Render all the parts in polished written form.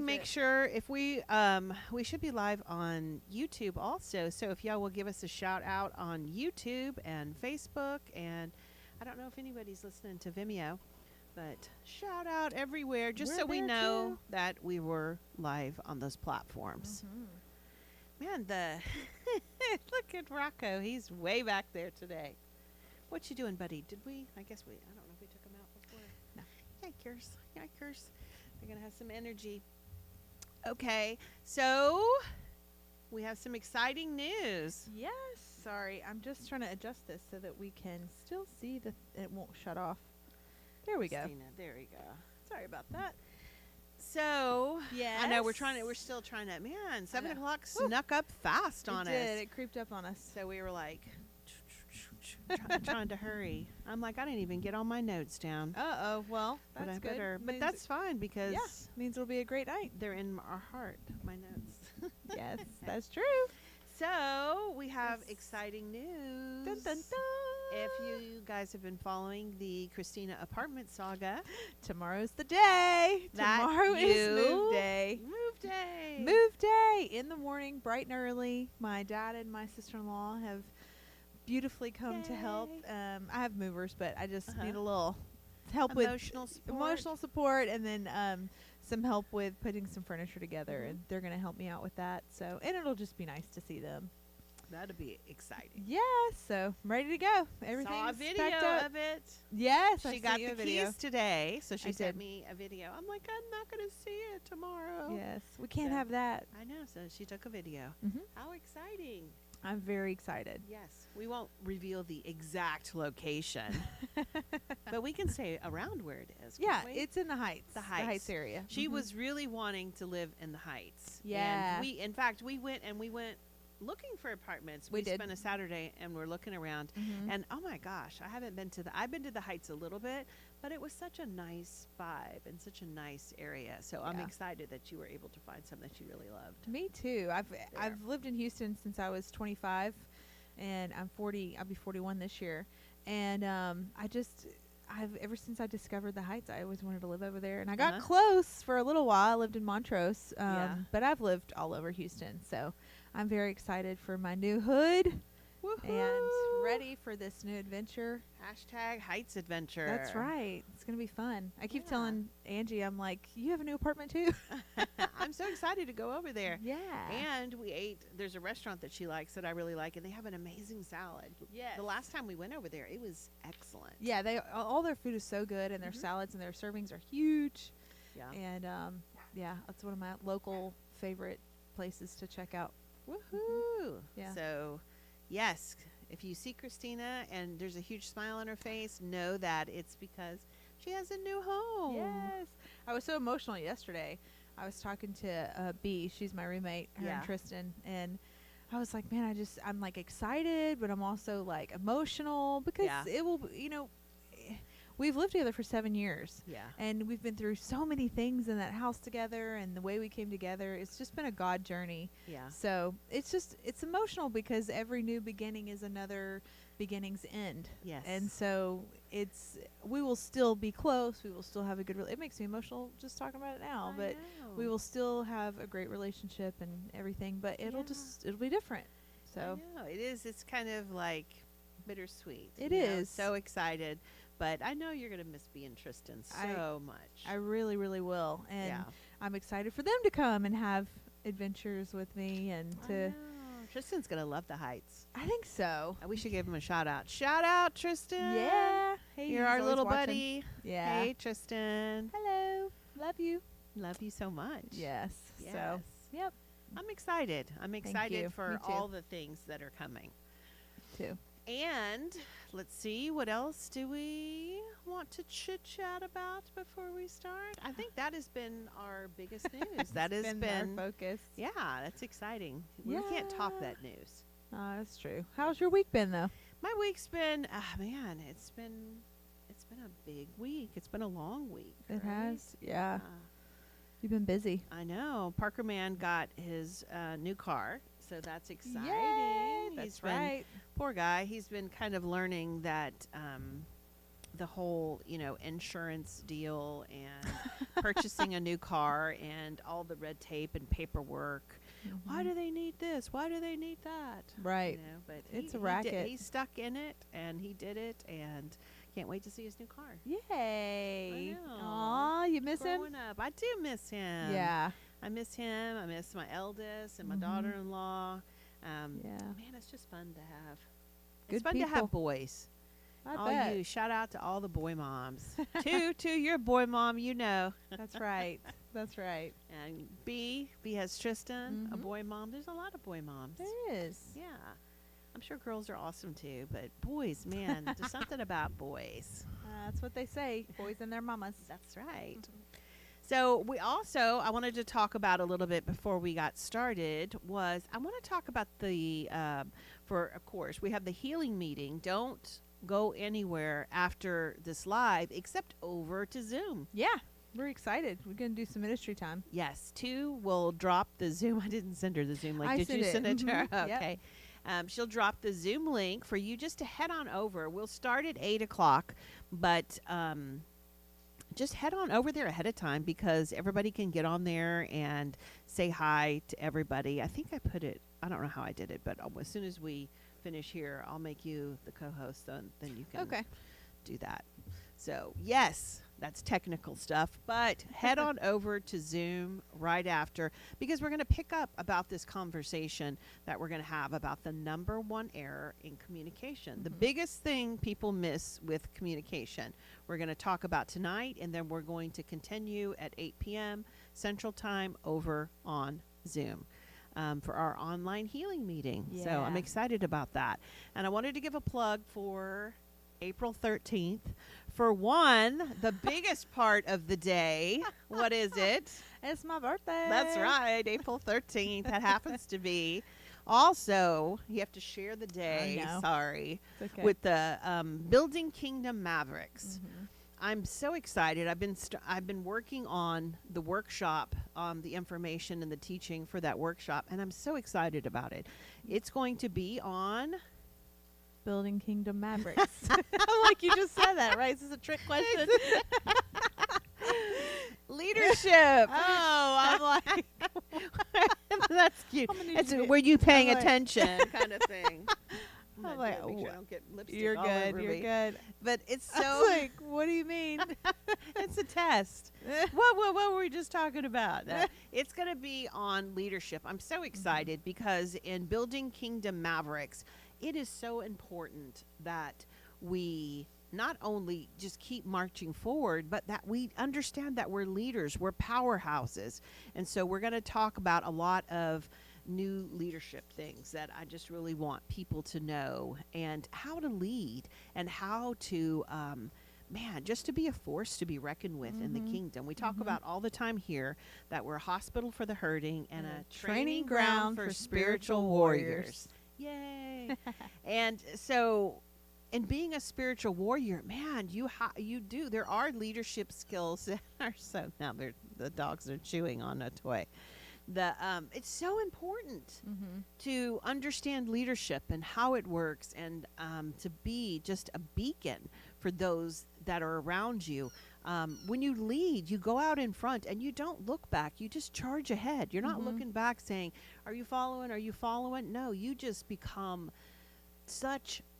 make it. sure if we should be live on YouTube also. So if y'all will give us a shout out on YouTube and Facebook, and I don't know if anybody's listening to Vimeo, but shout out everywhere just We're so we there know too. that we were live on those platforms. Man, look at Rocco. He's way back there today. What you doing, buddy? I guess I don't know if we took him out before. No. Yikers. They're going to have some energy. Okay, so we have some exciting news. Yes. Sorry, I'm just trying to adjust this so that we can still see it won't shut off. There we go. Christina, there we go. Sorry about that. So, Yes. I know we're still trying to, man, 7 know. o'clock snuck up fast on us. It creeped up on us. So we were like, trying to hurry. I'm like, I didn't even get all my notes down. Uh-oh. Well, But that's I good. better. But Means that's fine because means it'll be a great night. they're in our heart, my notes. Yes, that's true. So we have Yes. exciting news. Dun, dun, dun. If you guys have been following the Christina apartment saga, Tomorrow's the day. That Tomorrow is you- move day. move day. Move day in the morning, bright and early. My dad and my sister-in-law have beautifully come to help. Yay. I have movers, but I just Uh-huh. need a little help with emotional support, and then some help with putting some furniture together, Mhm. and they're going to help me out with that. So, and it'll just be nice to see them. That'd be exciting. Yeah, so I'm ready to go. Everything's Saw a video packed up. of it. Yes, She I got sent you the a video. keys today, so she I sent did. me a video. I'm like, I'm not going to see it tomorrow. Yes, we can't So- have that. I know, so she took a video. Hmm How exciting. I'm very excited. Yes, we won't reveal the exact location, but we can say around where it is. Yeah, can't we? it's in the Heights. The Heights. area. She Mhm. was really wanting to live in the Heights. Yeah. And in fact, we went looking for apartments. We did. spent a Saturday and we're looking around. Mhm. And oh my gosh, I've been to the Heights a little bit, but it was such a nice vibe and such a nice area. So I'm Yeah. excited that you were able to find something that you really loved. Me too. I've lived in Houston since I was 25, and I'm 40. I'll be 41 this year, and I've ever since I discovered the Heights, I always wanted to live over there, and I got Uh-huh. close for a little while. I lived in Montrose, Yeah. but I've lived all over Houston, so I'm very excited for my new hood Woohoo! and ready for this new adventure. Hashtag Heights Adventure. That's right. It's gonna be fun. I keep Yeah. telling Angie, I'm like, you have a new apartment too? I'm so excited to go over there. Yeah. And we ate. There's a restaurant that she likes that I really like, and they have an amazing salad. Yes. The last time we went over there, it was excellent. Yeah, all their food is so good, and their Mhm. salads and their servings are huge. Yeah. And yeah, that's one of my local favorite places to check out. Woohoo! Yeah. So, yes, if you see Christina and there's a huge smile on her face, know that it's because she has a new home. Yes, I was so emotional yesterday. I was talking to B. She's my roommate, her Yeah. and Tristan, and I was like, man, I'm like excited, but I'm also like emotional because Yeah. it will, we've lived together for 7 years. Yeah. And we've been through so many things in that house together, and the way we came together, it's just been a God journey. Yeah. So it's emotional because every new beginning is another beginning's end. Yes. And so we will still be close. We will still have a good, it makes me emotional just talking about it now, I but know. we will still have a great relationship and everything, but it'll be different. So I know. It is. It's kind of like bittersweet. It you know? is. So excited. But I know you're going to miss B and Tristan so much. I really, really will. And yeah. I'm excited for them to come and have adventures with me and I to, know. Tristan's going to love the Heights. I think so. We should give him a shout out. Shout out, Tristan. Yeah. Hey, You're he's our always little watching. buddy. Yeah. Hey, Tristan. Hello. Love you. Love you so much. Yes. Yes. So, yep. I'm excited. I'm you. excited Me for too. all the things that are coming. Too. And let's see, what else do we want to chit chat about before we start? I think that has been our biggest news. That has been, our focus. yeah, that's exciting. We can't top Yeah. that news. That's true. How's your week been though? My week's been, man, it's been a big week. It's been a long week. It right? has. Yeah. Uh, You've been busy. I know. Parker Man got his new car, so that's exciting. Yay, He's that's been, right. poor guy. He's been kind of learning that the whole, insurance deal and purchasing a new car and all the red tape and paperwork. Why do they need this? Why do they need that? Right. But It's a racket. He's stuck in it, and he did it, and can't wait to see his new car. Yay. I know. Aw, you miss him? Growing up, I do miss him. Yeah. I miss him. I miss my eldest and my daughter-in-law. Yeah. Man, it's just fun to have. Good It's fun to people. have boys. I All bet. you. Shout out to all the boy moms. Two, you're a boy mom, That's right. That's right. And B has Tristan, a Mhm. boy mom. There's a lot of boy moms. There is. Yeah. I'm sure girls are awesome too, but boys, man, there's something about boys. That's what they say. Boys and their mamas. That's right. So I wanted to talk about a little bit before we got started I want to talk about of course, we have the healing meeting. Don't go anywhere after this live except over to Zoom. Yeah. We're excited. We're going to do some ministry time. Yes, 2 will drop the Zoom. I didn't send her the Zoom link. I Did you sent send it. it to her? Mhm. Yep. Okay. She'll drop the Zoom link for you just to head on over. We'll start at 8 o'clock, but just head on over there ahead of time because everybody can get on there and say hi to everybody. I think I don't know how I did it, but as soon as we finish here, I'll make you the co-host, then you can do that. So, yes, that's technical stuff, but head on over to Zoom right after because we're going to pick up about this conversation that we're going to have about the number one error in communication. The biggest thing people miss with communication. We're going to talk about tonight, and then we're going to continue at 8 p.m. Central Time over on Zoom. For our online healing meeting. Yeah. So I'm excited about that. And I wanted to give a plug for April 13th. For one, the biggest part of the day. What is it? It's my birthday. That's right, April 13th. That happens to be. Also, you have to share the day, I know. sorry, It's okay. with the Building Kingdom Mavericks. Mhm. I'm so excited. I've been working on the workshop, the information and the teaching for that workshop, and I'm so excited about it. It's going to be on Building Kingdom Mavericks. Like you just said that, right? Is this a trick question? leadership. Oh, I'm like, That's cute. I'm gonna need It's you to- were you paying I'm like- attention kind of thing. I'm like, make sure I "Wha- don't get lipstick you're all good. over You're me. good. But it's I so was like, what do you mean? it's a test. What were we just talking about? It's going to be on leadership. I'm so excited because in Building Kingdom Mavericks, it is so important that we not only just keep marching forward, but that we understand that we're leaders, we're powerhouses. And so we're going to talk about a lot of new leadership things that I just really want people to know and how to lead and how to just to be a force to be reckoned with in the kingdom. We talk about all the time here that we're a hospital for the hurting and a training ground for spiritual warriors. Yay. And so in being a spiritual warrior, man, you do. There are leadership skills that are so now the dogs are chewing on a toy. It's so important to understand leadership and how it works and to be just a beacon for those that are around you. When you lead, you go out in front and you don't look back. You just charge ahead. You're not looking back saying, are you following? Are you following? No, you just become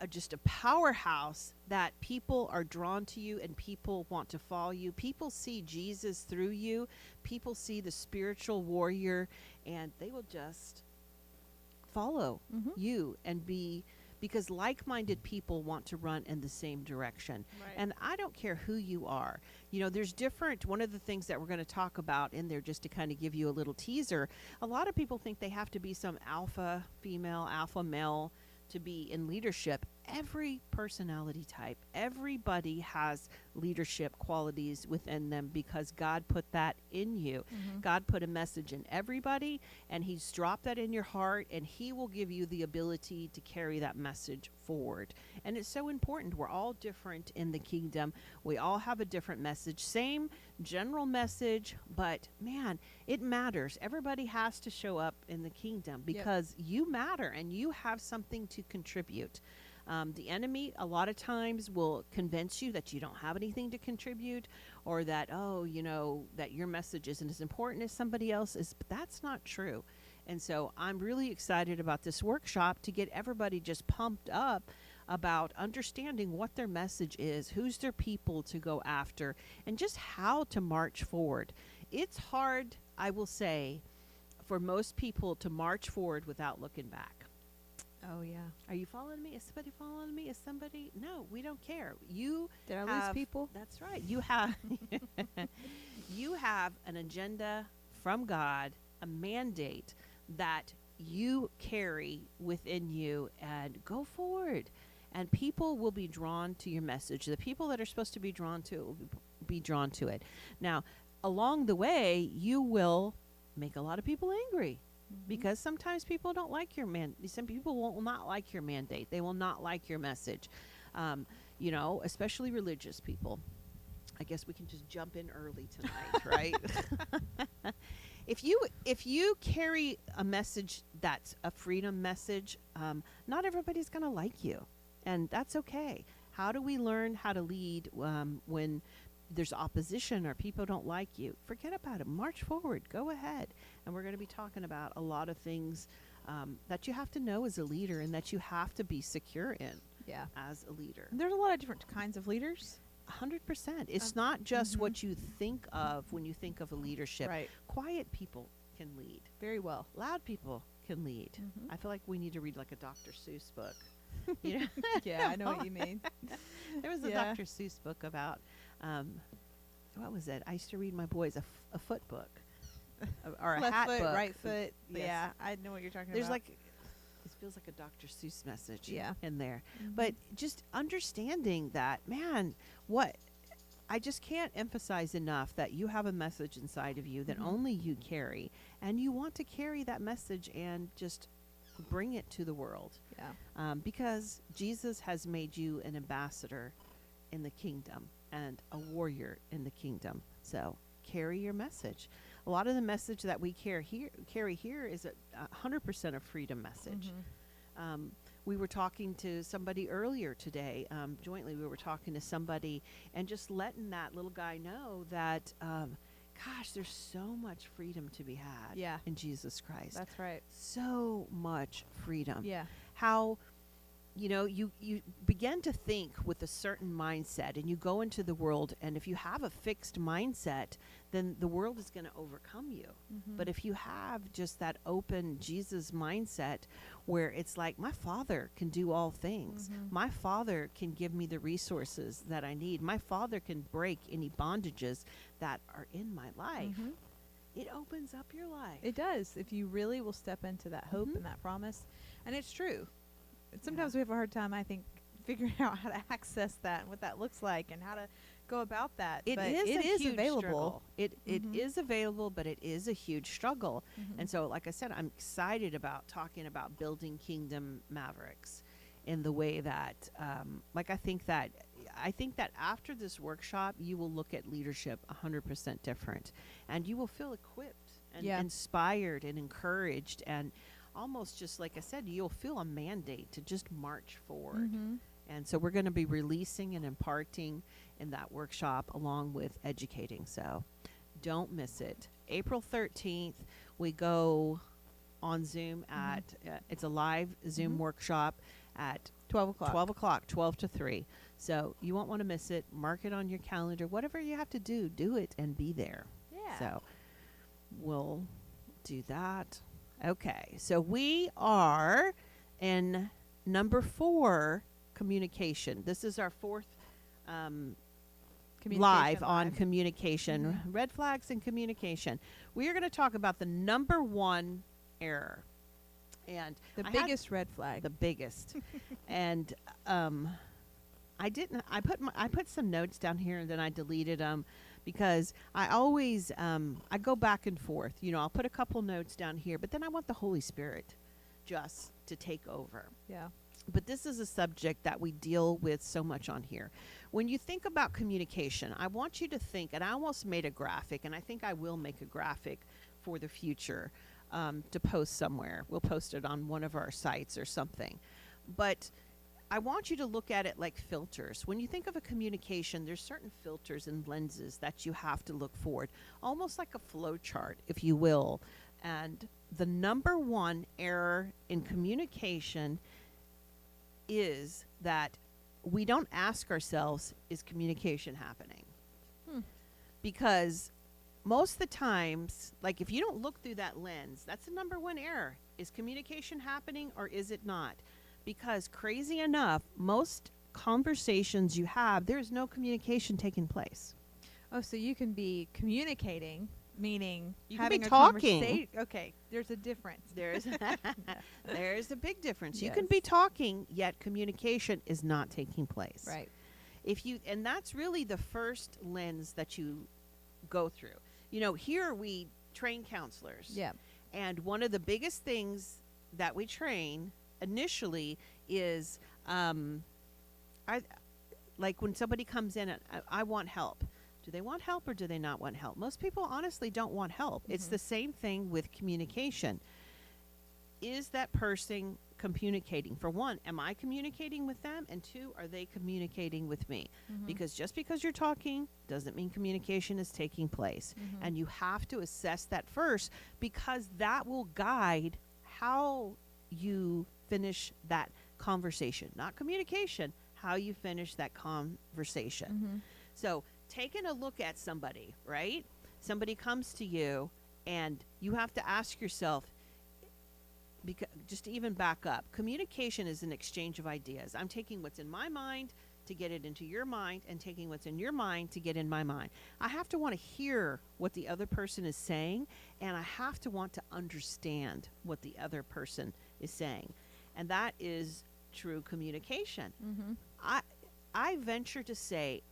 just a powerhouse that people are drawn to you and people want to follow you. People see Jesus through you. People see the spiritual warrior and they will just follow you and because like-minded people want to run in the same direction. Right. And I don't care who you are. There's one of the things that we're going to talk about in there just to kind of give you a little teaser. A lot of people think they have to be some alpha female, alpha male to be in leadership. Every personality type, everybody has leadership qualities within them because God put that in you. God put a message in everybody and he's dropped that in your heart and he will give you the ability to carry that message forward. And it's so important. We're all different in the kingdom. We all have a different message, same general message, but man, it matters. Everybody has to show up in the kingdom because you matter and you have something to contribute. The enemy, a lot of times, will convince you that you don't have anything to contribute, or that, that your message isn't as important as somebody else's. But that's not true. And so I'm really excited about this workshop to get everybody just pumped up about understanding what their message is, who's their people to go after, and just how to march forward. It's hard, I will say, for most people to march forward without looking back. Oh, yeah. Are you following me? Is somebody following me? Is somebody? No, we don't care. Did I lose people? That's right. You have you have an agenda from God, a mandate that you carry within you, and go forward. And people will be drawn to your message. The people that are supposed to be drawn to it will be drawn to it. Now, along the way, you will make a lot of people angry. Because sometimes people don't like some people will not like your mandate. They will not like your message. Especially religious people. I guess we can just jump in early tonight, right? If you carry a message that's a freedom message, not everybody's going to like you, and that's okay. How do we learn how to lead when there's opposition or people don't like you? Forget about it. March forward. Go ahead. And we're going to be talking about a lot of things that you have to know as a leader and that you have to be secure in as a leader. There's a lot of different kinds of leaders. 100%. It's not just what you think of when you think of a leadership. Right. Quiet people can lead. Very well. Loud people can lead. I feel like we need to read like a Dr. Seuss book. You know? Yeah, I know what you mean. There was a Dr. Seuss book about, what was it? I used to read my boys a foot book. Or a Left hat foot, book. right foot. Yes. Yeah, I know what you're talking There's about. it feels like a Dr. Seuss message Yeah. in there. But just understanding that, man, I just can't emphasize enough that you have a message inside of you that only you carry, and you want to carry that message and just bring it to the world. Yeah. Because Jesus has made you an ambassador in the kingdom and a warrior in the kingdom. So carry your message. A lot of the message that we carry here is a 100% a freedom message. We were talking to somebody earlier today, jointly we were talking to somebody and just letting that little guy know that, gosh, there's so much freedom to be had in Jesus Christ. That's right. So much freedom. Yeah. How, you begin to think with a certain mindset, and you go into the world, and if you have a fixed mindset, then the world is going to overcome you. But if you have just that open Jesus mindset where it's like, my Father can do all things. My Father can give me the resources that I need. My Father can break any bondages that are in my life. It opens up your life. It does, if you really will step into that hope and that promise. And it's true. Sometimes we have a hard time, I think, figuring out how to access that and what that looks like and how to go about that. It but is it a is huge available. struggle. It is available, but it is a huge struggle. And so, like I said, I'm excited about talking about building kingdom mavericks in the way that, I think that after this workshop, you will look at leadership 100% different, and you will feel equipped and inspired and encouraged, and almost just like I said, you'll feel a mandate to just march forward. And so we're going to be releasing and imparting in that workshop along with educating. So don't miss it. April 13th, we go on Zoom at, it's a live Zoom workshop at 12 o'clock. 12 to 3. So you won't want to miss it. Mark it on your calendar. Whatever you have to do it and be there. Yeah. So we'll do that. Okay. So we are in number 4, communication. This is our 4th live on communication. Red flags in communication. We are going to talk about the number 1 error. And the biggest red flag. The biggest. And I put some notes down here and then I deleted them because I always I go back and forth. I'll put a couple notes down here, but then I want the Holy Spirit just to take over. Yeah. But this is a subject that we deal with so much on here. When you think about communication, I want you to think, and I almost made a graphic, and I think I will make a graphic for the future to post somewhere. We'll post it on one of our sites or something. But I want you to look at it like filters. When you think of a communication, there's certain filters and lenses that you have to look forward, almost like a flow chart, if you will. And the number one error in communication is that we don't ask ourselves, is communication happening? Because most of the times, like if you don't look through that lens, that's the number one error. Is communication happening or is it not? Because crazy enough, most conversations you have, there's no communication taking place. Oh, so you can be communicating, meaning You can having be a talking. conversation. Okay, there's a difference. There's there's a big difference. You Yes. can be talking, yet communication is not taking place. Right. And that's really the first lens that you go through. You know, here we train counselors. Yeah. And one of the biggest things that we train initially is I like when somebody comes in and I want help. Do they want help or do they not want help? Most people honestly don't want help. It's the same thing with communication. Is that person communicating? For one, am I communicating with them? And two, are they communicating with me? Because just because you're talking doesn't mean communication is taking place. And you have to assess that first, because that will guide how you finish that conversation. Not communication, how you finish that conversation. So taking a look at somebody, right? Somebody comes to you and you have to ask yourself, because just to even back up, communication is an exchange of ideas. I'm taking what's in my mind to get it into your mind, and taking what's in your mind to get in my mind. I have to want to hear what the other person is saying, and I have to want to understand what the other person is saying. And that is true communication. I venture to say,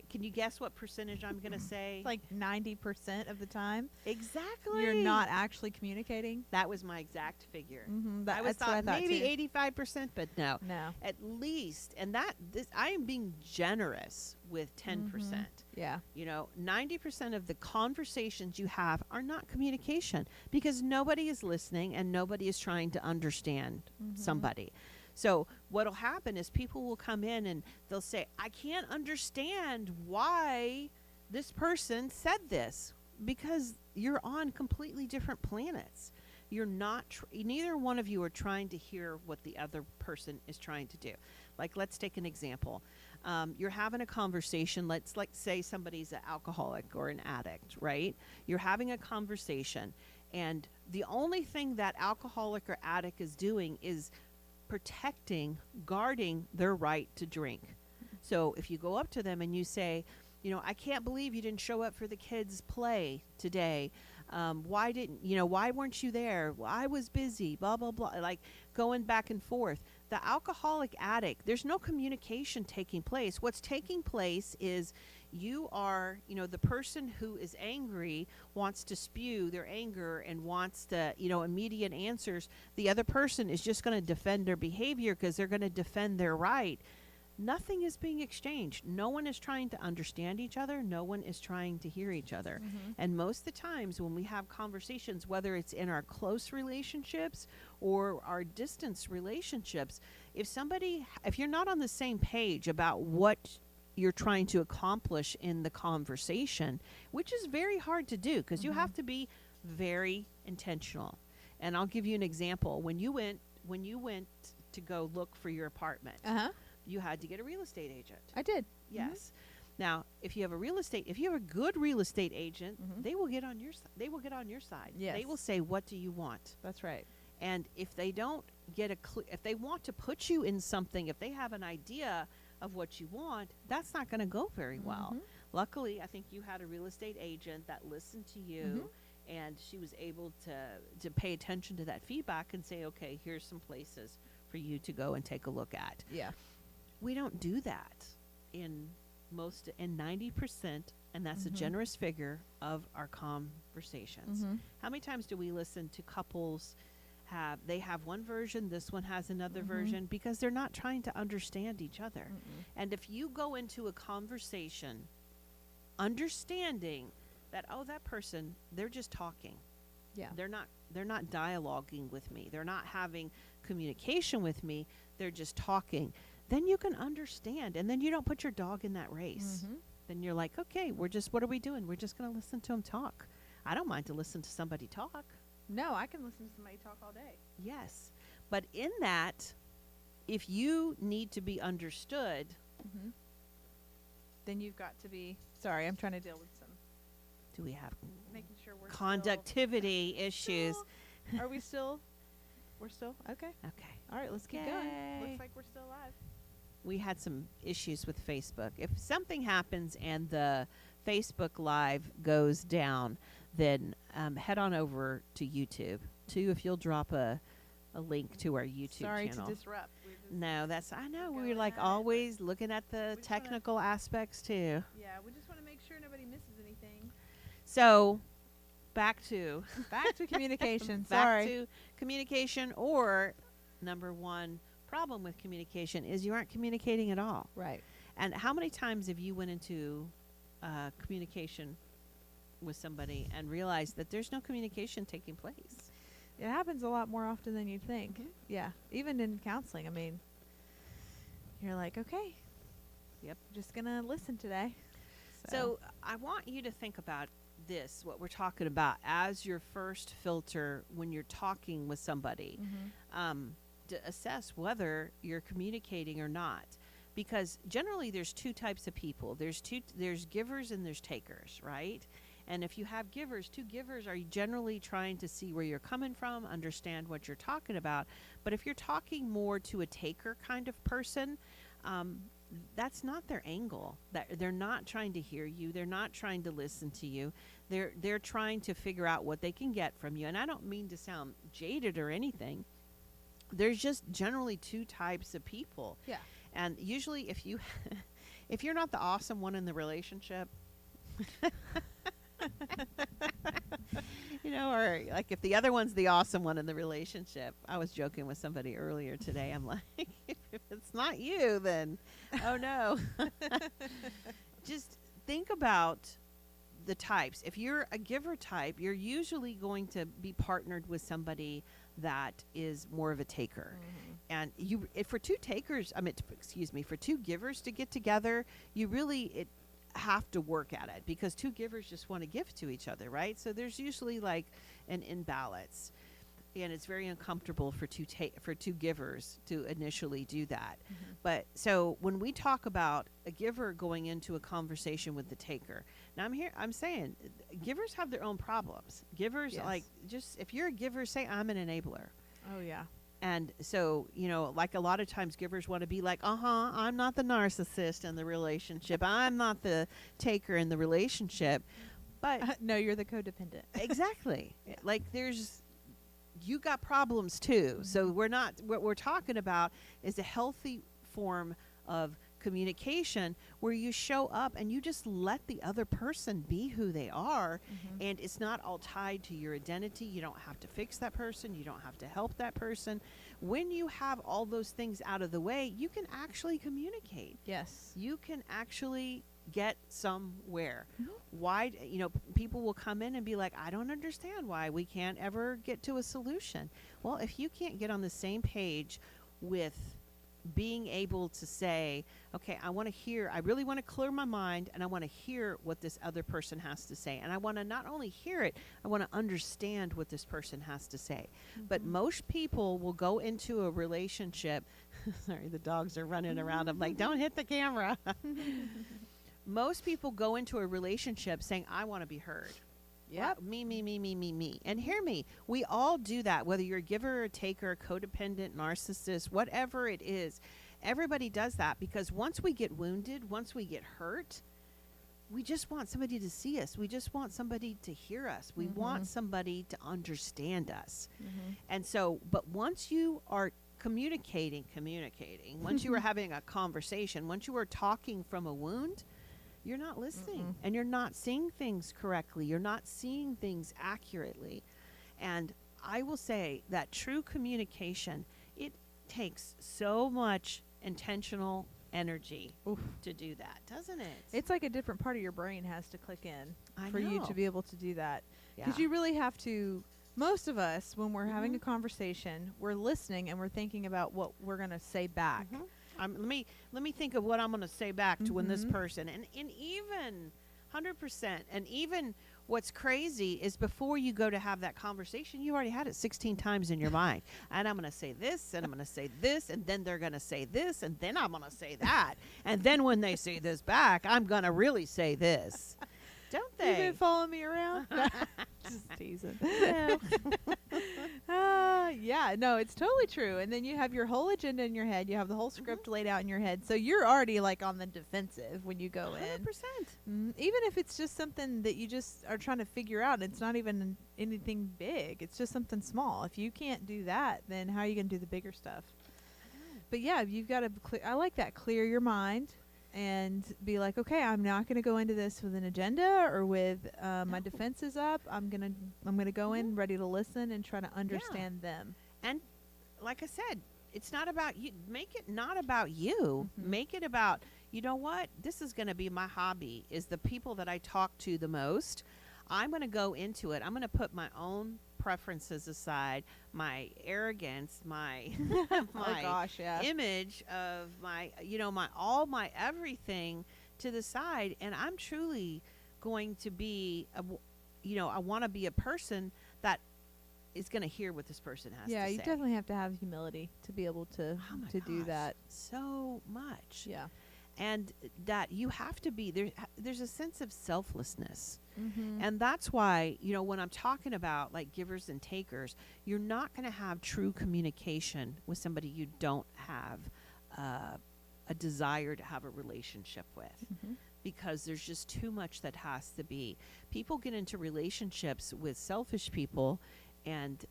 can you guess what percentage I'm going to say? Like 90% of the time, Exactly. you're not actually communicating. That was my exact figure. That, I was that's what I thought thought maybe too. 85%, but no. No. At least, and I am being generous with 10%. Yeah. You know, 90% of the conversations you have are not communication, because nobody is listening and nobody is trying to understand somebody. So what'll happen is people will come in and they'll say, I can't understand why this person said this, because you're on completely different planets. You're not, neither one of you are trying to hear what the other person is trying to do. Like, let's take an example. You're having a conversation. Let's say somebody's an alcoholic or an addict, right? You're having a conversation, and the only thing that alcoholic or addict is doing is protecting, guarding their right to drink. So if you go up to them and you say, you know, I can't believe you didn't show up for the kids' play today. Why weren't you there? Well, I was busy, blah, blah, blah. Like going back and forth. The alcoholic addict, there's no communication taking place. What's taking place is you are, the person who is angry wants to spew their anger and wants to, immediate answers. The other person is just going to defend their behavior because they're going to defend their right. Nothing is being exchanged. No one is trying to understand each other. No one is trying to hear each other. And most of the times when we have conversations, whether it's in our close relationships or our distance relationships, if you're not on the same page about what you're trying to accomplish in the conversation, which is very hard to do because you have to be very intentional. And I'll give you an example. When you went to go look for your apartment, you had to get a real estate agent. I did. Yes. Now, if you have a good real estate agent, they will get on your side. Yes. They will say, "What do you want?" That's right. And if they don't get if they want to put you in something, if they have an idea of what you want, that's not going to go very well. Luckily, I think you had a real estate agent that listened to you, and she was able to pay attention to that feedback and say, "Okay, here's some places for you to go and take a look at." Yeah. We don't do that in 90%, and that's a generous figure of our conversations. How many times do we listen to couples they have one version, this one has another version, because they're not trying to understand each other. And if you go into a conversation understanding that, that person, they're just talking. Yeah. They're not dialoguing with me. They're not having communication with me. They're just talking. Then you can understand, and then you don't put your dog in that race. Mm-hmm. Then you're like, okay, what are we doing? We're just going to listen to him talk. I don't mind to listen to somebody talk. No, I can listen to somebody talk all day. Yes. But in that, if you need to be understood, Mm-hmm. Then you've got to be. Sorry, I'm trying to deal with some. do we have Making sure we're conductivity issues? Still, are we still? We're still okay. Okay. All right, let's keep Yay. going. Looks like we're still alive. We had some issues with Facebook. If something happens and the Facebook Live goes down, then head on over to YouTube. Too, if you'll drop a link to our YouTube Sorry channel. to disrupt. We're just No, I know we're going like at it, but always looking at the just wanna- technical aspects too. Yeah, we just want to make sure nobody misses anything. So, back to Back to communication. back Sorry. to communication, or number one problem with communication is you aren't communicating at all. Right. And how many times have you went into communication with somebody and realized that there's no communication taking place? It happens a lot more often than you'd think. Mhm. Yeah. Even in counseling, I mean, you're like, okay. Yep. Just going to listen today. So I want you to think about this, what we're talking about, as your first filter when you're talking with somebody, Mhm. to assess whether you're communicating or not. Because generally there's two types of people. There's givers and there's takers, right? And if you have givers, two givers are generally trying to see where you're coming from, understand what you're talking about. But if you're talking more to a taker kind of person, that's not their angle. That they're not trying to hear you. They're not trying to listen to you. They're trying to figure out what they can get from you. And I don't mean to sound jaded or anything. There's just generally two types of people. Yeah. And usually if you're not the awesome one in the relationship, or like if the other one's the awesome one in the relationship. I was joking with somebody earlier today. I'm like, if it's not you, then oh no. Just think about the types. If you're a giver type, you're usually going to be partnered with somebody that is more of a taker. And for two takers, for two givers to get together, you really have to work at it, because two givers just want to give to each other, right? So there's usually like an imbalance, and it's very uncomfortable for two givers to initially do that. Mm-hmm. But so when we talk about a giver going into a conversation with the taker, now I'm saying givers have their own problems. Givers, Yes. like, just if you're a giver, say I'm an enabler. Oh, yeah. And so, like a lot of times givers want to be like, I'm not the narcissist in the relationship. I'm not the taker in the relationship. But No, you're the codependent. exactly. Yeah. Like you got problems too. So what we're talking about is a healthy form of communication where you show up and you just let the other person be who they are. Mhm. And it's not all tied to your identity. You don't have to fix that person. You don't have to help that person. When you have all those things out of the way, you can actually communicate. Yes. You can actually get somewhere. Mhm. Why, people will come in and be like, I don't understand why we can't ever get to a solution. Well, if you can't get on the same page with being able to say, okay, I really want to clear my mind, and I want to hear what this other person has to say. And I want to not only hear it, I want to understand what this person has to say. But Mhm. most people will go into a relationship. Sorry, the dogs are running around. I'm like, don't hit the camera. Most people go into a relationship saying, I want to be heard. Yep. Me. And hear me. We all do that, whether you're a giver or a taker, codependent, narcissist, whatever it is. Everybody does that, because once we get wounded, once we get hurt, we just want somebody to see us. We just want somebody to hear us. We want Mhm. somebody to understand us. Mhm. And so, but once you are communicating, once you are having a conversation, once you are talking from a wound, you're not listening. Mm-mm. And you're not seeing things correctly. You're not seeing things accurately. And I will say that true communication, it takes so much intentional energy Oof. to do that, doesn't it? It's like a different part of your brain has to click in I for you know. to be able to do that. Yeah. Because you really have to most of us, when we're having Mhm. a conversation, we're listening and we're thinking about what we're going to say back. Let me think of what I'm going to say back to when this Mhm. person, and even 100%, and even what's crazy is before you go to have that conversation, you already had it 16 times in your mind. And I'm going to say this, and I'm going to say this, and then they're going to say this, and then I'm going to say that, and then when they say this back, I'm going to really say this. Don't You've they? been following me around? Just teasing. No. Yeah, no, it's totally true. And then you have your whole agenda in your head. You have the whole Mm-hmm. script laid out in your head. So you're already like on the defensive when you go 100%. in. Even if it's just something that you just are trying to figure out, it's not even anything big. It's just something small. If you can't do that, then how are you going to do the bigger stuff? But yeah, you've got to I like that. Clear your mind and be like, okay, I'm not going to go into this with an agenda or with my defenses up. I'm gonna go in ready to listen and try to understand them. And like I said, it's not about you. Make it not about you. Mhm. Make it about, you know what? This is going to be my hobby, is the people that I talk to the most. I'm going to go into it. I'm going to put my own preferences aside, my arrogance, my Oh my gosh, yeah. image of my, my everything to the side, and I'm truly going to be I want to be a person that is going to hear what this person has Yeah, to you say. definitely have to have humility to be able to Oh my do gosh, that. so much. Yeah. And that you have to be there's a sense of selflessness. Mm-hmm. And that's why, when I'm talking about like givers and takers, you're not going to have true communication with somebody you don't have a desire to have a relationship with. Mm-hmm. Because there's just too much that has to be. People get into relationships with selfish people, and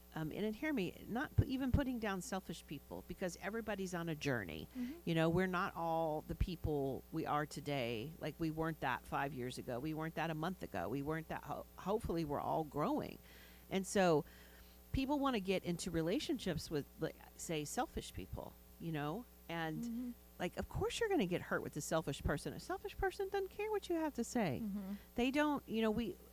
hear me, not even putting down selfish people, because everybody's on a journey. Mm-hmm. We're not all the people we are today. Like, we weren't that 5 years ago. We weren't that a month ago. We weren't that. Hopefully, we're all growing, and so people want to get into relationships with, like, say, selfish people. And Mm-hmm. like, of course you're going to get hurt with a selfish person. A selfish person doesn't care what you have to say. Mm-hmm. They don't,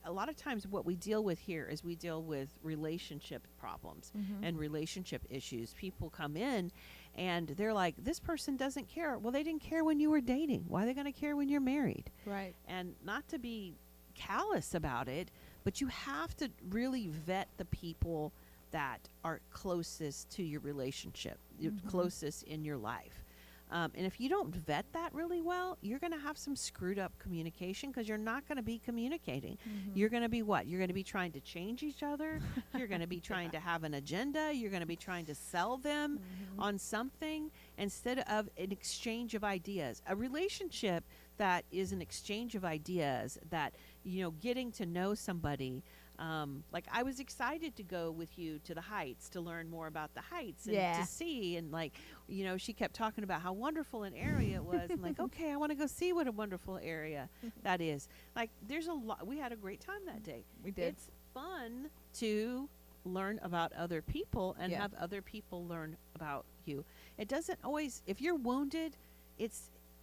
a lot of times what we deal with here is we deal with relationship problems Mm-hmm. and relationship issues. People come in and they're like, this person doesn't care. Well, they didn't care when you were dating. Why are they going to care when you're married? Right. And not to be callous about it, but you have to really vet the people that are closest to your relationship, Mhm. closest in your life. And if you don't vet that really well, you're going to have some screwed up communication, because you're not going to be communicating. Mhm. You're going to be what? You're going to be trying to change each other. You're going to be trying to have an agenda. You're going to be trying to sell them Mhm. on something instead of an exchange of ideas. A relationship that is an exchange of ideas, that, getting to know somebody. Like, I was excited to go with you to the Heights to learn more about the Heights and Yeah. to see, and like, she kept talking about how wonderful an area it was. I'm like, okay, I want to go see what a wonderful area that is. Like, there's a lot. We had a great time that day. We did. It's fun to learn about other people and Yeah. have other people learn about you. It doesn't always, if you're wounded,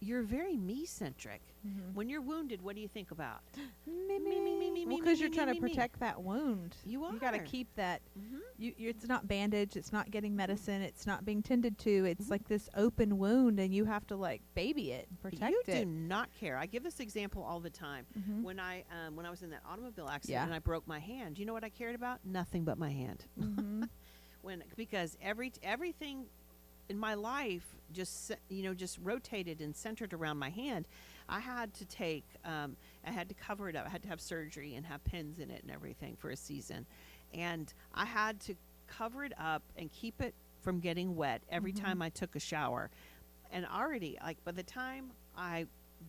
you're very me-centric. Mhm. When you're wounded, what do you think about? Well, because you're trying to protect that wound. You You got to are. keep that. Mm-hmm. It's not bandaged. It's not getting medicine. It's not being tended to. It's Mhm. like this open wound, and you have to like baby it and protect You it. do not care. I give this example all the time. Mhm. When I was in that automobile accident Yeah. and I broke my hand, you know what I cared about? Nothing but my hand. Mhm. Because everything in my life just rotated and centered around my hand. I had to I had to cover it up. I had to have surgery and have pins in it and everything for a season, and I had to cover it up and keep it from getting wet every Mhm. time I took a shower. And already, like, by the time I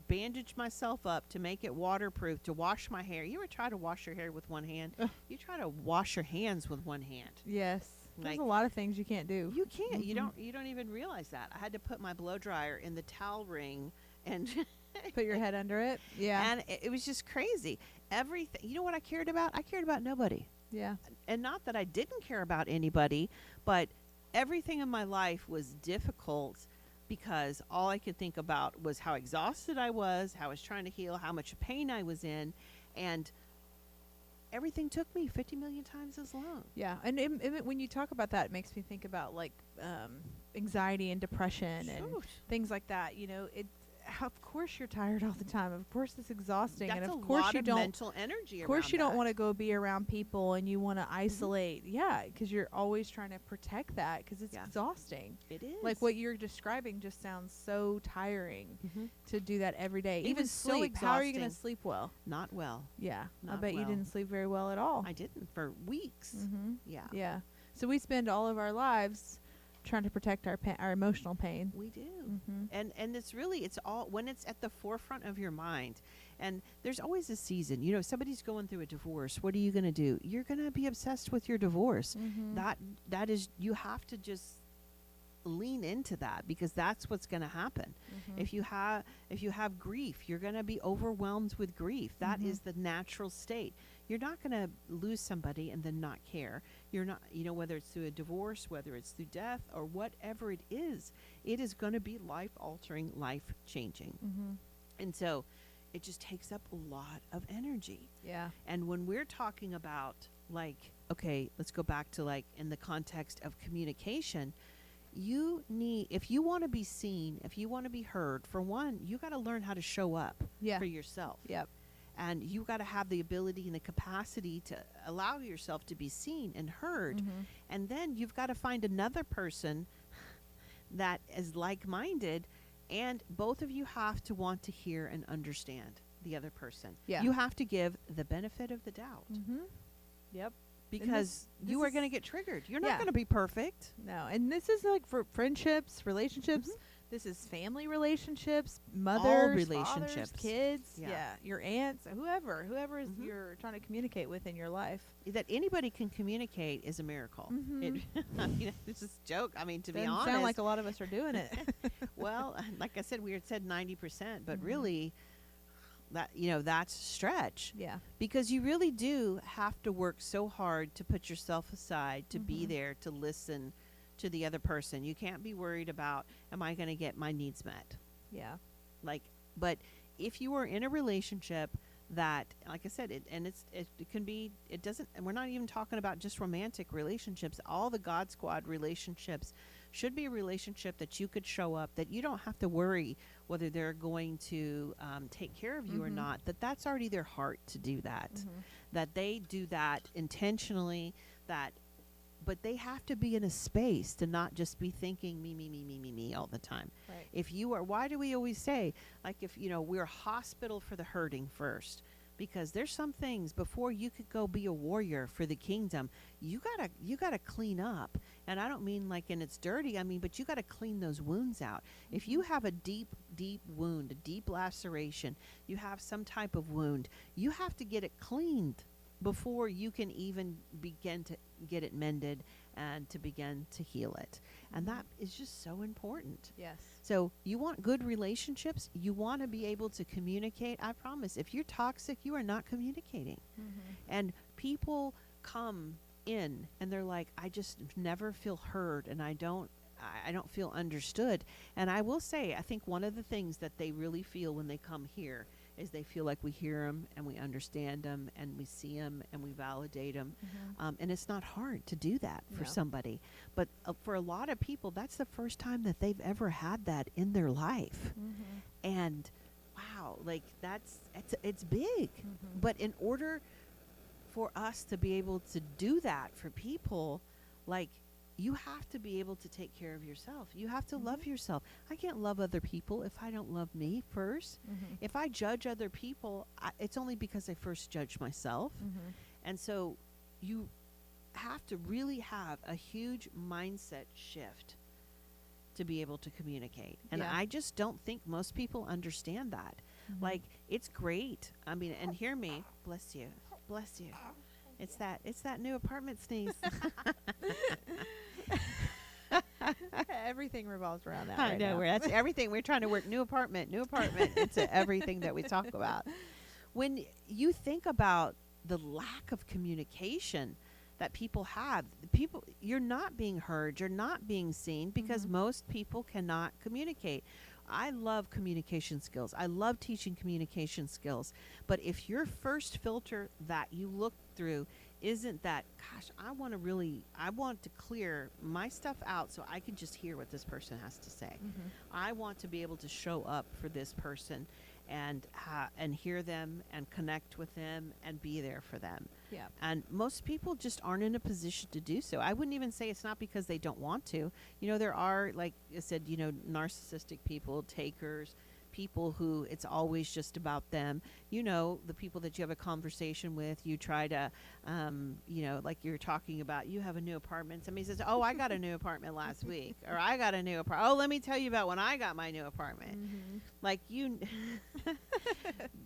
bandaged myself up to make it waterproof, to wash my hair. You ever try to wash your hair with one hand? Ugh. You try to wash your hands with one hand. Yes. There's Like, a lot of things you can't do. you can't. You Mhm. don't even realize that. I had to put my blow dryer in the towel ring and Put your head under it. Yeah. and it was just crazy. Everything. You know what I cared about? I cared about nobody. Yeah. And not that I didn't care about anybody, but everything in my life was difficult because all I could think about was how exhausted I was, how I was trying to heal, how much pain I was in, and everything took me 50 million times as long. Yeah, and when you talk about that, it makes me think about like anxiety and depression and things like that. You know, of course you're tired all the time. Of course it's exhausting, That's and of a course lot you of don't. mental energy. Of course around you don't that. want to go be around people, and you want to isolate. Yeah, because you're always trying to protect that because it's exhausting. It is. Like what you're describing just sounds so tiring to do that every day. It Even was so sleep. How are you going to exhausting. sleep well? Not well. Yeah, I Not bet you well. didn't sleep very well at all. I didn't for weeks. Yeah. Yeah. So we spend all of our lives trying to protect our emotional pain. We do. And it's all when it's at the forefront of your mind. And there's always a season. You know, if somebody's going through a divorce, what are you going to do? You're going to be obsessed with your divorce. That is, you have to just lean into that, because that's what's going to happen. If you have grief, you're going to be overwhelmed with grief. That is the natural state. You're not going to lose somebody and then not care. You're not, you know, whether it's through a divorce, whether it's through death, or whatever it is going to be life altering, life changing. And so it just takes up a lot of energy. Yeah. And when we're talking about, like, okay, let's go back to, like, in the context of communication, if you want to be seen, if you want to be heard, for one, you got to learn how to show up for yourself. Yep. And you got to have the ability and the capacity to allow yourself to be seen and heard. And then you've got to find another person that is like-minded, and both of you have to want to hear and understand the other person. Yeah. You have to give the benefit of the doubt. Yep. Because this you are is- going to get triggered. You're not going to be perfect. No, and this is like for friendships, relationships. This is family relationships, mothers, relationships. fathers, kids. Yeah. Yeah, your aunts, whoever is you're trying to communicate with in your life. That anybody can communicate is a miracle. I mean, it's just a joke. I mean, to be Doesn't honest. sound like a lot of us are doing it. Well, like I said, we had said 90%, but really, that's a stretch. Yeah. Because you really do have to work so hard to put yourself aside, to be there, to listen to the other person. You can't be worried about, am I going to get my needs met? Yeah. But if you are in a relationship that, like I said, and we're not even talking about just romantic relationships. All the God Squad relationships should be a relationship that you could show up, that you don't have to worry whether they're going to take care of you or not, that's already their heart to do that, that they do that intentionally, but they have to be in a space to not just be thinking me all the time. Right. If you are, why do we always say, like, if, we're a hospital for the hurting first, because there's some things before you could go be a warrior for the kingdom, you gotta clean up. And I don't mean like, and it's dirty, I mean, but you gotta clean those wounds out. If you have a deep wound, a deep laceration, you have some type of wound, you have to get it cleaned before you can even begin to get it mended and to begin to heal it. And that is just so important. Yes. So you want good relationships, you want to be able to communicate. I promise, if you're toxic, you are not communicating. And people come in and they're like, I just never feel heard, and I don't feel understood. And I will say, I think one of the things that they really feel when they come here is they feel like we hear them and we understand them and we see them and we validate them. And it's not hard to do that for somebody. But for a lot of people, that's the first time that they've ever had that in their life. And wow, like it's big. But in order for us to be able to do that for people, like, you have to be able to take care of yourself. You have to love yourself. I can't love other people if I don't love me first. If I judge other people, it's only because I first judge myself. And so you have to really have a huge mindset shift to be able to communicate. And I just don't think most people understand that. Like, it's great. I mean, and hear me. Bless you. Bless you. It's that new apartment sneeze. Everything revolves around that. I know. That's everything. We're trying to work new apartment into everything that we talk about. When you think about the lack of communication that people have, you're not being heard, you're not being seen, because most people cannot communicate. I love communication skills. I love teaching communication skills. But if your first filter that you look through isn't that, gosh, I want to clear my stuff out so I can just hear what this person has to say. Mm-hmm. I want to be able to show up for this person and hear them and connect with them and be there for them. Yeah. And most people just aren't in a position to do so. I wouldn't even say it's not because they don't want to. There are, like I said, narcissistic people, takers, people who it's always just about them. The people that you have a conversation with, you try to, like you're talking about, you have a new apartment. Somebody says, oh, I got a new apartment last week, or I got a new apartment. Oh, let me tell you about when I got my new apartment. Mm-hmm. Like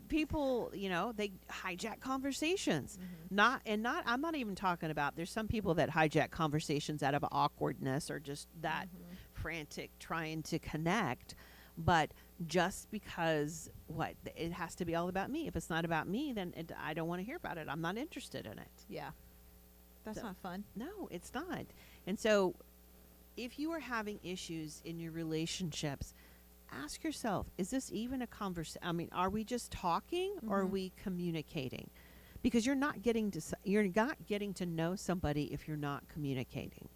people, they hijack conversations. Mm-hmm. I'm not even talking about, there's some people that hijack conversations out of awkwardness or just that frantic trying to connect. But just because it has to be all about me. If it's not about me, then I don't want to hear about it. I'm not interested in it. Yeah. That's not fun. No, it's not. And so if you are having issues in your relationships, ask yourself, is this even a conversation? I mean, are we just talking or are we communicating? Because you're not getting to know somebody if you're not communicating.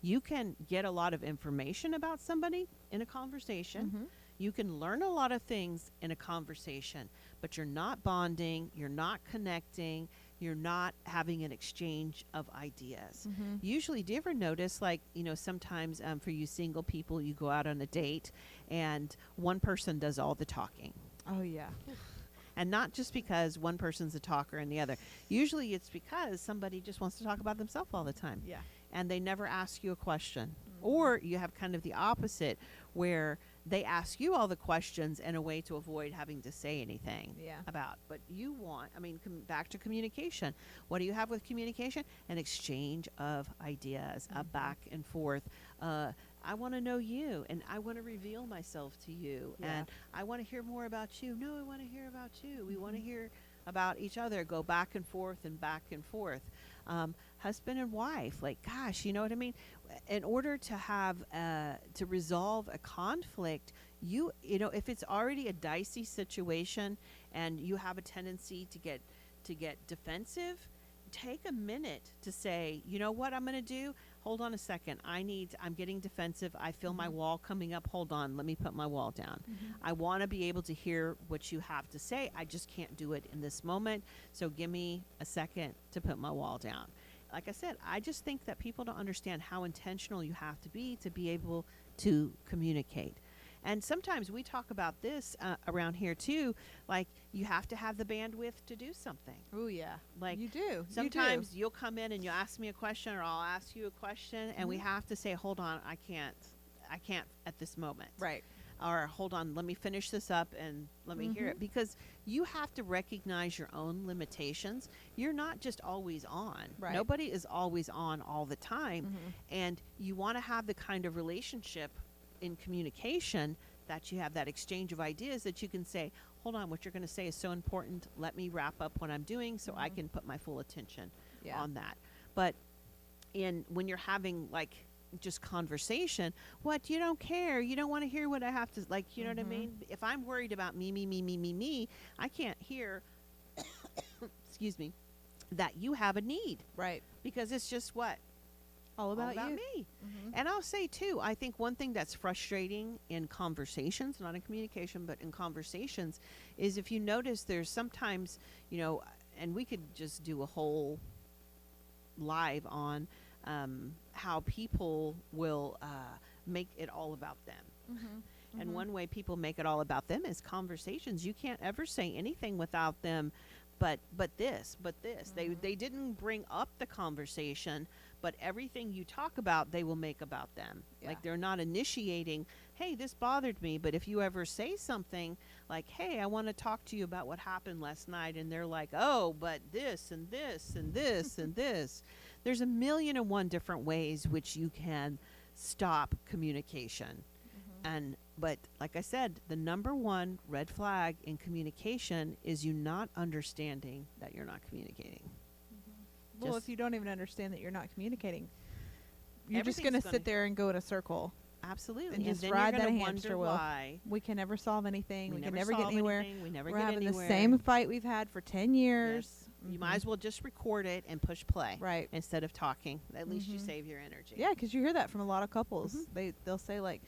You can get a lot of information about somebody in a conversation. Mm-hmm. You can learn a lot of things in a conversation, but you're not bonding, you're not connecting, you're not having an exchange of ideas. Mm-hmm. Usually, do you ever notice, sometimes for you single people, you go out on a date and one person does all the talking. Oh, yeah. And not just because one person's a talker and the other. Usually it's because somebody just wants to talk about themselves all the time. Yeah. And they never ask you a question. Or you have kind of the opposite, where they ask you all the questions in a way to avoid having to say anything about. But you want, back to communication. What do you have with communication? An exchange of ideas, a back and forth. I want to know you, and I want to reveal myself to you, and I want to hear more about you. No, I want to hear about you. We want to hear about each other, go back and forth and back and forth. Husband and wife, gosh, you know what I mean? In order to have, to resolve a conflict, if it's already a dicey situation and you have a tendency to get defensive, take a minute to say, you know what I'm going to do? Hold on a second. I'm getting defensive. I feel my wall coming up. Hold on. Let me put my wall down. I want to be able to hear what you have to say. I just can't do it in this moment. So give me a second to put my wall down. Like I said, I just think that people don't understand how intentional you have to be able to communicate. And sometimes we talk about this around here too, like you have to have the bandwidth to do something. Oh, yeah. Like you do. Sometimes you'll come in and you'll ask me a question, or I'll ask you a question, and we have to say, hold on, I can't at this moment. Right. Or hold on, let me finish this up and let me hear it. Because you have to recognize your own limitations. You're not just always on. Right. Nobody is always on all the time. And you want to have the kind of relationship in communication that you have that exchange of ideas that you can say, hold on, what you're going to say is so important. Let me wrap up what I'm doing so I can put my full attention on that. But when you're having just conversation, what, you don't care, you don't want to hear what I have to, you know what I mean? If I'm worried about me, I can't hear excuse me, that you have a need. Right. Because it's just what? All about you. Me. And I'll say too, I think one thing that's frustrating in conversations, not in communication, but in conversations, is if you notice there's sometimes, and we could just do a whole live on how people will make it all about them. And one way people make it all about them is conversations. You can't ever say anything without them, but this. They didn't bring up the conversation, but everything you talk about, they will make about them. Like they're not initiating, hey, this bothered me. But if you ever say something like, hey, I want to talk to you about what happened last night, and they're like, oh, but this and this and this and this. There's 1,000,001 different ways which you can stop communication. But like I said, the number one red flag in communication is you not understanding that you're not communicating. Well, if you don't even understand that you're not communicating, you're just going to sit there and go in a circle. Absolutely. And just then ride you're that gonna hamster wonder wheel. why We can never solve anything. We can never never get solve anywhere. anything, we never We're get having anywhere. the same fight we've had for 10 years. Yes. You might as well just record it and push play Right. instead of talking. At least you Mhm. save your energy. Yeah, because you hear that from a lot of couples. Mhm. They'll say like,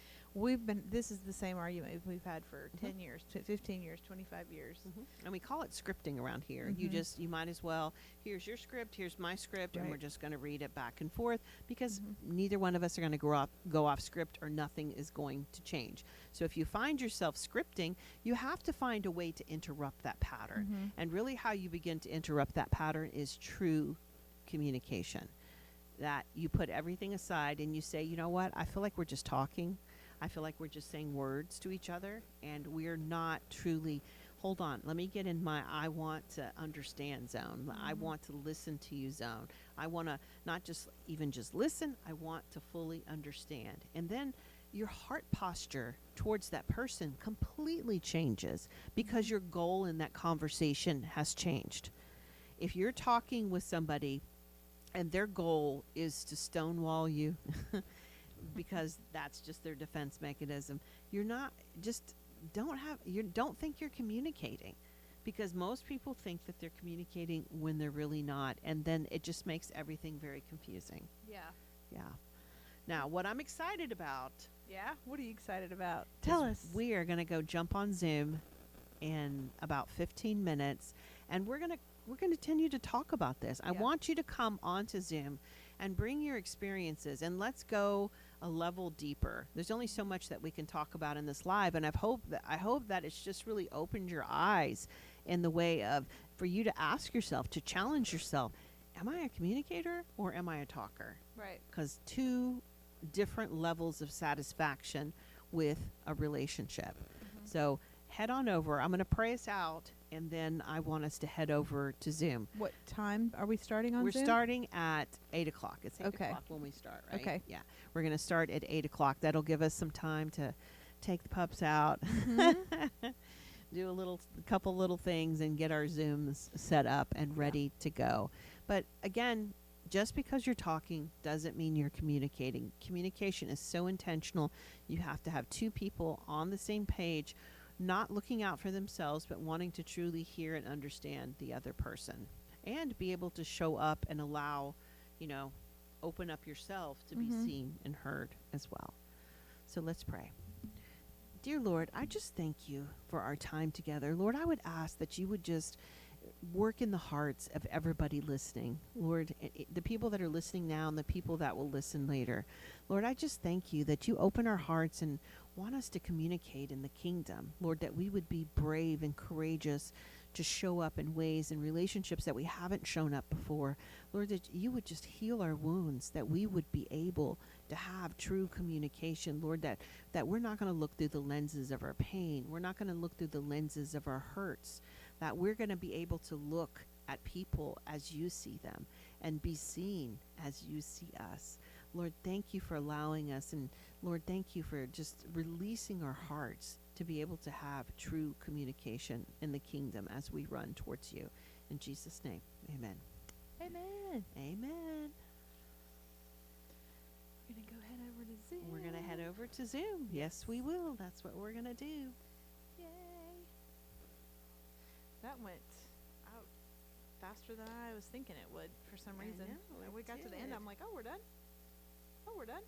this is the same argument we've had for 10 years, 15 years, 25 years. And we call it scripting around here. Mhm. You might as well, here's your script, here's my script, and Right. we're just going to read it back and forth because Mhm. neither one of us are going to go off script, or nothing is going to change. So if you find yourself scripting, you have to find a way to interrupt that pattern. Mhm. And really how you begin to interrupt that pattern is true communication. That you put everything aside and you say, you know what, I feel like we're just talking. I feel like we're just saying words to each other, and we're not truly, hold on, let me get in my I want to understand zone. I want to listen to you zone. I want to not just even just listen, I want to fully understand. And then your heart posture towards that person completely changes because your goal in that conversation has changed. If you're talking with somebody and their goal is to stonewall you because that's just their defense mechanism, you're not just don't think you're communicating, because most people think that they're communicating when they're really not, and then it just makes everything very confusing. Yeah. Yeah. Now, what I'm excited about, Yeah. What are you excited about? Tell is us. we are going to go jump on Zoom in about 15 minutes, and we're going to continue to talk about this. I Yeah. want you to come onto Zoom and bring your experiences, and let's go a level deeper. There's only so much that we can talk about in this live, and I hope that it's just really opened your eyes in the way of, for you to ask yourself, to challenge yourself, am I a communicator or am I a talker? Right. Because two different levels of satisfaction with a relationship. So head on over. I'm going to pray us out, and then I want us to head over to Zoom. What time are we starting on We're Zoom? starting at 8 o'clock. It's 8 Okay. o'clock when we start, right? Okay. Yeah. We're going to start at 8 o'clock. That'll give us some time to take the pups out, do a couple little things, and get our Zooms set up and ready to go. But again, just because you're talking doesn't mean you're communicating. Communication is so intentional. You have to have two people on the same page, not looking out for themselves, but wanting to truly hear and understand the other person, and be able to show up and allow, open up yourself to be seen and heard as well. So let's pray. Dear Lord, I just thank you for our time together. Lord, I would ask that you would just work in the hearts of everybody listening. Lord, the people that are listening now and the people that will listen later. Lord, I just thank you that you open our hearts and want us to communicate in the kingdom. Lord, that we would be brave and courageous to show up in ways and relationships that we haven't shown up before. Lord, that you would just heal our wounds, that we would be able to have true communication. Lord, that we're not going to look through the lenses of our pain. We're not going to look through the lenses of our hurts, that we're going to be able to look at people as you see them and be seen as you see us. Lord, thank you for allowing us, and Lord, thank you for just releasing our hearts to be able to have true communication in the kingdom as we run towards you. In Jesus' name, amen. Amen. Amen. We're going to go head over to Zoom. We're going to head over to Zoom. Yes, we will. That's what we're going to do. Yay. That went out faster than I was thinking it would for some I reason. know, We it got to the end. did. I'm like, oh, we're done. Oh, we're done.